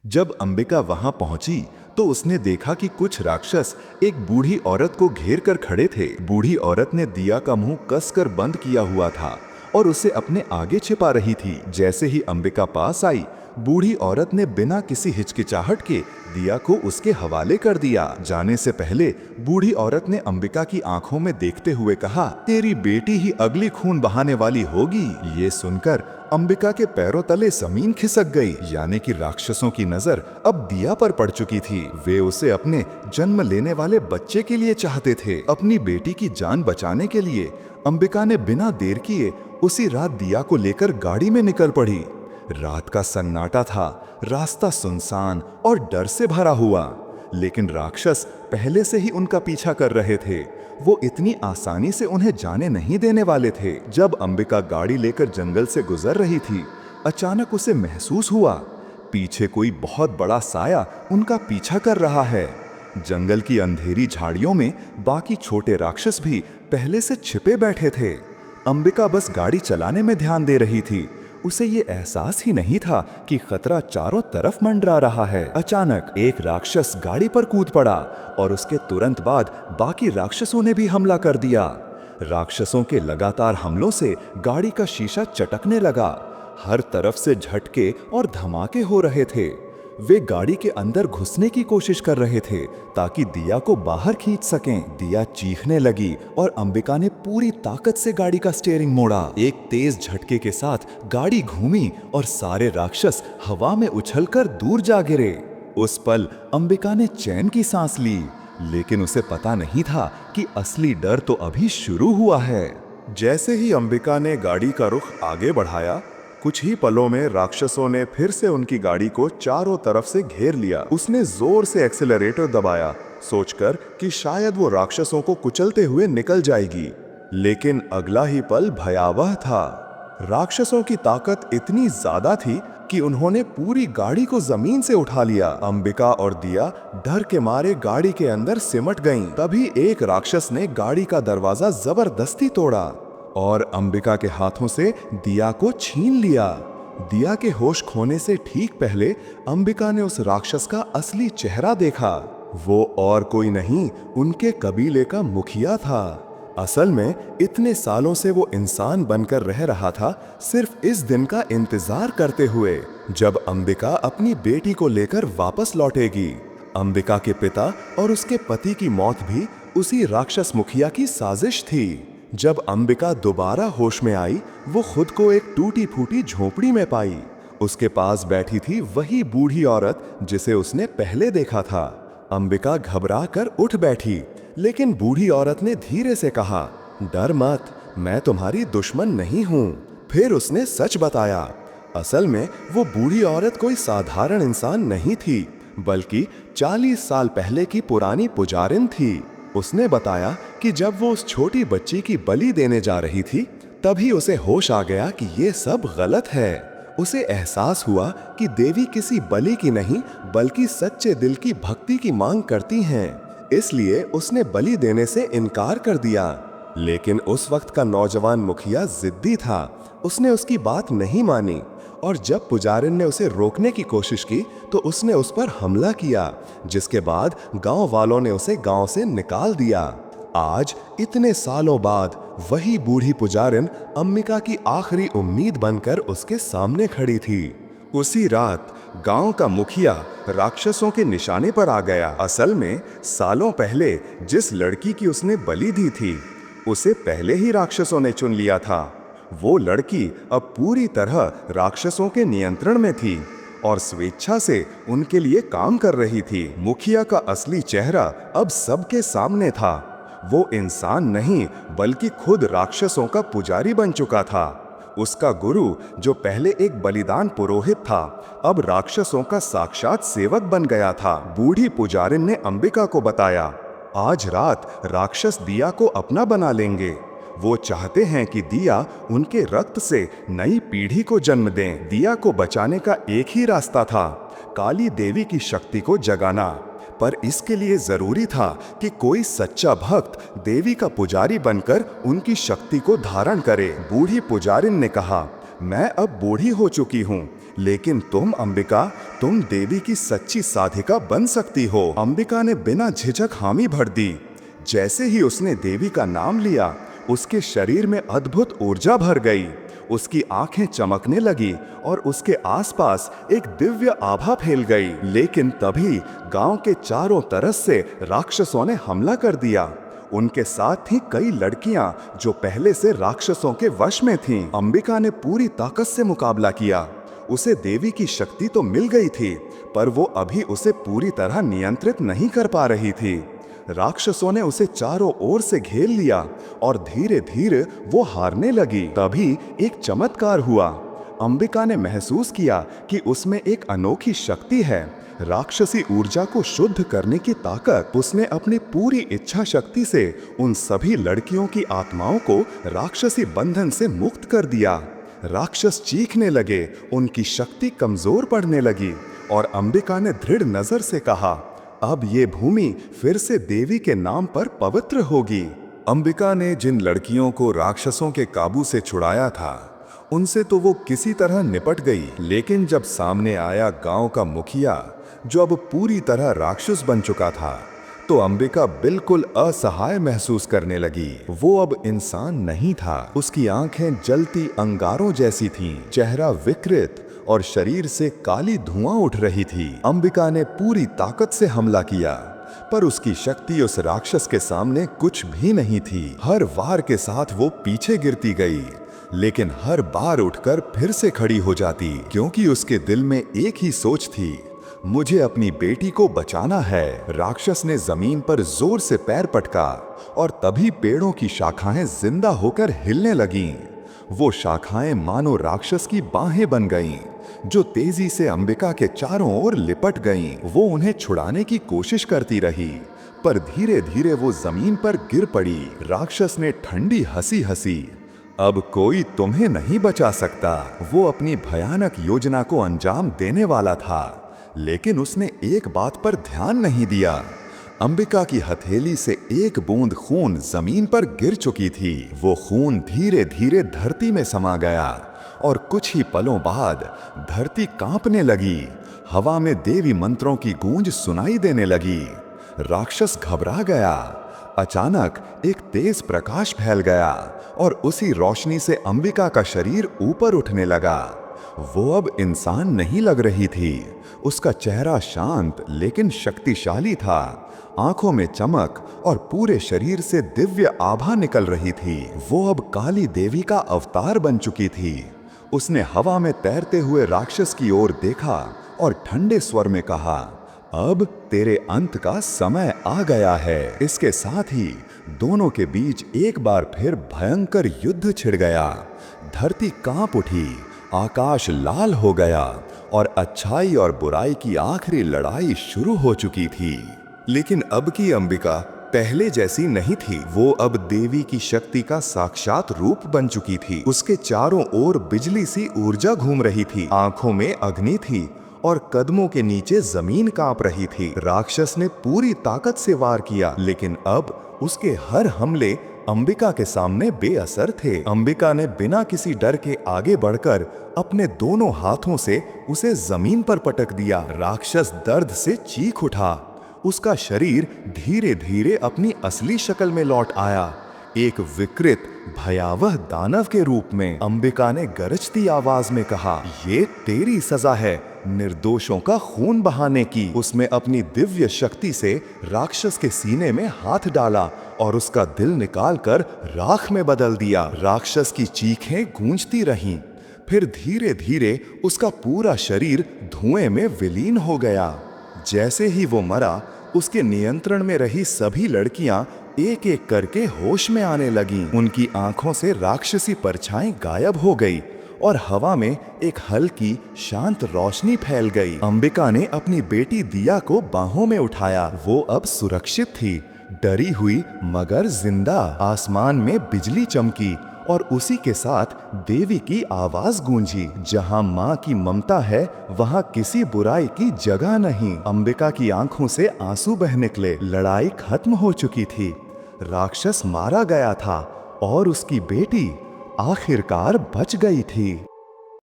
जब अंबिका वहां पहुंची तो उसने देखा कि कुछ राक्षस एक बूढ़ी औरत को घेर कर खड़े थे। बूढ़ी औरत ने दिया का मुंह कसकर बंद किया हुआ था और उसे अपने आगे छिपा रही थी। जैसे ही अंबिका पास आई, बूढ़ी औरत ने बिना किसी हिचकिचाहट के दिया को उसके हवाले कर दिया। जाने से पहले बूढ़ी औरत ने अंबिका की आंखों में देखते हुए कहा, तेरी बेटी ही अगली खून बहाने वाली होगी। ये सुनकर अंबिका के पैरों तले जमीन खिसक गई। यानी कि राक्षसों की नजर अब दिया पर पड़ चुकी थी। वे उसे अपने जन्म लेने वाले बच्चे के लिए चाहते थे। अपनी बेटी की जान बचाने के लिए अंबिका ने बिना देर किए उसी रात दिया को लेकर गाड़ी में निकल पड़ी। रात का सन्नाटा था, रास्ता सुनसान और डर से भरा हुआ, लेकिन राक्षस पहले से ही उनका पीछा कर रहे थे। वो इतनी आसानी से उन्हें जाने नहीं देने वाले थे। जब अंबिका गाड़ी लेकर जंगल से गुजर रही थी, अचानक उसे महसूस हुआ पीछे कोई बहुत बड़ा साया उनका पीछा कर रहा है। जंगल की अंधेरी झाड़ियों में बाकी छोटे राक्षस भी पहले से छिपे बैठे थे। अंबिका बस गाड़ी चलाने में ध्यान दे रही थी। उसे ये एहसास ही नहीं था कि खतरा चारों तरफ मंडरा रहा है। अचानक एक राक्षस गाड़ी पर कूद पड़ा और उसके तुरंत बाद बाकी राक्षसों ने भी हमला कर दिया। राक्षसों के लगातार हमलों से गाड़ी का शीशा चटकने लगा। हर तरफ से झटके और धमाके हो रहे थे। वे गाड़ी के अंदर घुसने की कोशिश कर रहे थे ताकि दिया को बाहर खींच सकें। दिया चीखने लगी और अंबिका ने पूरी ताकत से गाड़ी का स्टीयरिंग मोड़ा। एक तेज झटके के साथ गाड़ी घूमी और सारे राक्षस हवा में उछलकर दूर जा गिरे। उस पल अंबिका ने चैन की सांस ली, लेकिन उसे पता नहीं था कि असली डर तो अभी शुरू हुआ है। जैसे ही अंबिका ने गाड़ी का रुख आगे बढ़ाया, कुछ ही पलों में राक्षसों ने फिर से उनकी गाड़ी को चारों तरफ से घेर लिया। उसने जोर से एक्सीलरेटर दबाया, सोचकर कि शायद वो राक्षसों को कुचलते हुए निकल जाएगी। लेकिन अगला ही पल भयावह था। राक्षसों की ताकत इतनी ज्यादा थी कि उन्होंने पूरी गाड़ी को जमीन से उठा लिया। अंबिका और दिया डर के मारे गाड़ी के अंदर सिमट गईं। तभी एक राक्षस ने गाड़ी का दरवाजा जबरदस्ती तोड़ा और अंबिका के हाथों से दिया को छीन लिया। दिया के होश खोने से ठीक पहले अंबिका ने उस राक्षस का असली चेहरा देखा। वो और कोई नहीं, उनके कबीले का मुखिया था। असल में इतने सालों से वो इंसान बनकर रह रहा था, सिर्फ इस दिन का इंतजार करते हुए जब अंबिका अपनी बेटी को लेकर वापस लौटेगी। अंबिका के पिता और उसके पति की मौत भी उसी राक्षस मुखिया की साजिश थी। जब अंबिका दोबारा होश में आई, वो खुद को एक टूटी फूटी झोपड़ी में पाई। उसके पास बैठी थी वही बूढ़ी औरत जिसे उसने पहले देखा था। अंबिका घबरा कर उठ बैठी, लेकिन बूढ़ी औरत ने धीरे से कहा, डर मत, मैं तुम्हारी दुश्मन नहीं हूँ। फिर उसने सच बताया। असल में वो बूढ़ी औरत कोई साधारण इंसान नहीं थी, बल्कि 40 साल पहले की पुरानी पुजारिन थी। उसने बताया कि जब वो उस छोटी बच्ची की बलि देने जा रही थी, तभी उसे होश आ गया कि ये सब गलत है। उसे एहसास हुआ कि देवी किसी बलि की नहीं, बल्कि सच्चे दिल की भक्ति की मांग करती हैं। इसलिए उसने बलि देने से इनकार कर दिया। लेकिन उस वक्त का नौजवान मुखिया जिद्दी था। उसने उसकी बात नहीं मानी और जब पुजारिन ने उसे रोकने की कोशिश की तो उसने उस पर हमला किया, जिसके बाद गांव वालों ने उसे गांव से निकाल दिया। आज इतने सालों बाद वही बूढ़ी पुजारिन अंबिका की आखिरी उम्मीद बनकर उसके सामने खड़ी थी। उसी रात गांव का मुखिया राक्षसों के निशाने पर आ गया। असल में सालों पहले जिस लड़की की उसने बलि दी थी, उसे पहले ही राक्षसों ने चुन लिया था। वो लड़की अब पूरी तरह राक्षसों के नियंत्रण में थी और स्वेच्छा से उनके लिए काम कर रही थी। मुखिया का असली चेहरा अब सबके सामने था। वो इंसान नहीं, बल्कि खुद राक्षसों का पुजारी बन चुका था। उसका गुरु, जो पहले एक बलिदान पुरोहित था, अब राक्षसों का साक्षात सेवक बन गया था। बूढ़ी पुजारिन ने अंबिका को बताया, आज रात राक्षस दिया को अपना बना लेंगे। वो चाहते हैं कि दिया उनके रक्त से नई पीढ़ी को जन्म दें। दिया को बचाने का एक ही रास्ता था, काली देवी की शक्ति को जगाना। पर इसके लिए जरूरी था कि कोई सच्चा भक्त देवी का पुजारी बनकर उनकी शक्ति को धारण करे। बूढ़ी पुजारिन ने कहा, मैं अब बूढ़ी हो चुकी हूँ, लेकिन तुम अंबिका, तुम देवी की सच्ची साधिका बन सकती हो। अंबिका ने बिना झिझक हामी भर दी। जैसे ही उसने देवी का नाम लिया, उसके शरीर में अद्भुत ऊर्जा भर गई। उसकी आंखें चमकने लगी और उसके आसपास एक दिव्य आभा फैल गई। लेकिन तभी गांव के चारों तरफ से राक्षसों ने हमला कर दिया। उनके साथ थी कई लड़कियां जो पहले से राक्षसों के वश में थीं। अंबिका ने पूरी ताकत से मुकाबला किया। उसे देवी की शक्ति तो मिल गई थी, पर वो अभी उसे पूरी तरह नियंत्रित नहीं कर पा रही थी। राक्षसों ने उसे चारों ओर से घेर लिया और धीरे धीरे वो हारने लगी। तभी एक चमत्कार हुआ। अंबिका ने महसूस किया कि उसमें एक अनोखी शक्ति है, राक्षसी ऊर्जा को शुद्ध करने की ताकत। उसने अपनी पूरी इच्छा शक्ति से उन सभी लड़कियों की आत्माओं को राक्षसी बंधन से मुक्त कर दिया। राक्षस चीखने लगे, उनकी शक्ति कमजोर पड़ने लगी और अंबिका ने दृढ़ नजर से कहा, अब ये भूमि फिर से देवी के नाम पर पवित्र होगी। अंबिका ने जिन लड़कियों को राक्षसों के काबू से छुड़ाया था, उनसे तो वो किसी तरह निपट गई। लेकिन जब सामने आया गांव का मुखिया, जो अब पूरी तरह राक्षस बन चुका था, तो अंबिका बिल्कुल असहाय महसूस करने लगी। वो अब इंसान नहीं था। उसकी आंखें जलती अंगारों जैसी थीं, चेहरा विकृत और शरीर से काली धुआं उठ रही थी। अंबिका ने पूरी ताकत से हमला किया, पर उसकी शक्ति उस राक्षस के सामने कुछ भी नहीं थी। हर वार के साथ वो पीछे गिरती गई, लेकिन हर बार उठकर फिर से खड़ी हो जाती, क्योंकि उसके दिल में एक ही सोच थी, मुझे अपनी बेटी को बचाना है। राक्षस ने जमीन पर जोर से पैर पटका और तभी पेड़ों की शाखाएं जिंदा होकर हिलने लगीं। वो शाखाएं मानो राक्षस की बाहें बन गईं, जो तेजी से अंबिका के चारों ओर लिपट गईं। वो उन्हें छुड़ाने की कोशिश करती रही, पर धीरे धीरे वो जमीन पर गिर पड़ी। राक्षस ने ठंडी हंसी हंसी, अब कोई तुम्हें नहीं बचा सकता। वो अपनी भयानक योजना को अंजाम देने वाला था, लेकिन उसने एक बात पर ध्यान नहीं दिया। अंबिका की हथेली से एक बूंद खून जमीन पर गिर चुकी थी। वो खून धीरे धीरे धरती में समा गया और कुछ ही पलों बाद धरती कांपने लगी। हवा में देवी मंत्रों की गूंज सुनाई देने लगी। राक्षस घबरा गया। अचानक एक तेज प्रकाश फैल गया और उसी रोशनी से अंबिका का शरीर ऊपर उठने लगा। वो अब इंसान नहीं लग रही थी। उसका चेहरा शांत लेकिन शक्तिशाली था। आंखों में चमक और पूरे शरीर से दिव्य आभा निकल रही थी। वो अब काली देवी का अवतार बन चुकी थी। उसने हवा में तैरते हुए राक्षस की ओर देखा और ठंडे स्वर में कहा, अब तेरे अंत का समय आ गया है। इसके साथ ही दोनों के बीच एक बार फिर भयंकर युद्ध छिड़ गया। धरती कांप उठी, आकाश लाल हो गया और अच्छाई और बुराई की आखिरी लड़ाई शुरू हो चुकी थी। लेकिन अब की अंबिका पहले जैसी नहीं थी। वो अब देवी की शक्ति का साक्षात रूप बन चुकी थी। उसके चारों ओर बिजली सी ऊर्जा घूम रही थी, आंखों में अग्नि थी और कदमों के नीचे जमीन कांप रही थी। राक्षस ने पूरी ताकत से वार किया, लेकिन अब उसके हर हमले अंबिका के सामने बेअसर थे। अंबिका ने बिना किसी डर के आगे बढ़कर अपने दोनों हाथों से उसे जमीन पर पटक दिया। राक्षस दर्द से चीख उठा। उसका शरीर धीरे धीरे अपनी असली शक्ल में लौट आया, एक विकृत भयावह दानव के रूप में। अंबिका ने गरजती आवाज में कहा, ये तेरी सजा है निर्दोषों का खून बहाने की। उसने अपनी दिव्य शक्ति से राक्षस के सीने में हाथ डाला और उसका दिल निकालकर राख में बदल दिया। राक्षस की चीखें गूंजती रहीं, फिर धीरे धीरे उसका पूरा शरीर धुएं में विलीन हो गया। जैसे ही वो मरा, उसके नियंत्रण में रही सभी लड़कियां एक एक करके होश में आने लगीं। उनकी आंखों से राक्षसी परछाई गायब हो गई और हवा में एक हल्की शांत रोशनी फैल गई। अंबिका ने अपनी बेटी दिया को बाहों में उठाया। वो अब सुरक्षित थी, डरी हुई मगर जिंदा। आसमान में बिजली चमकी और उसी के साथ देवी की आवाज गूंजी, जहां माँ की ममता है वहां किसी बुराई की जगह नहीं। अंबिका की आंखों से आंसू बह निकले। लड़ाई खत्म हो चुकी थी, राक्षस मारा गया था और उसकी बेटी आखिरकार बच गई थी।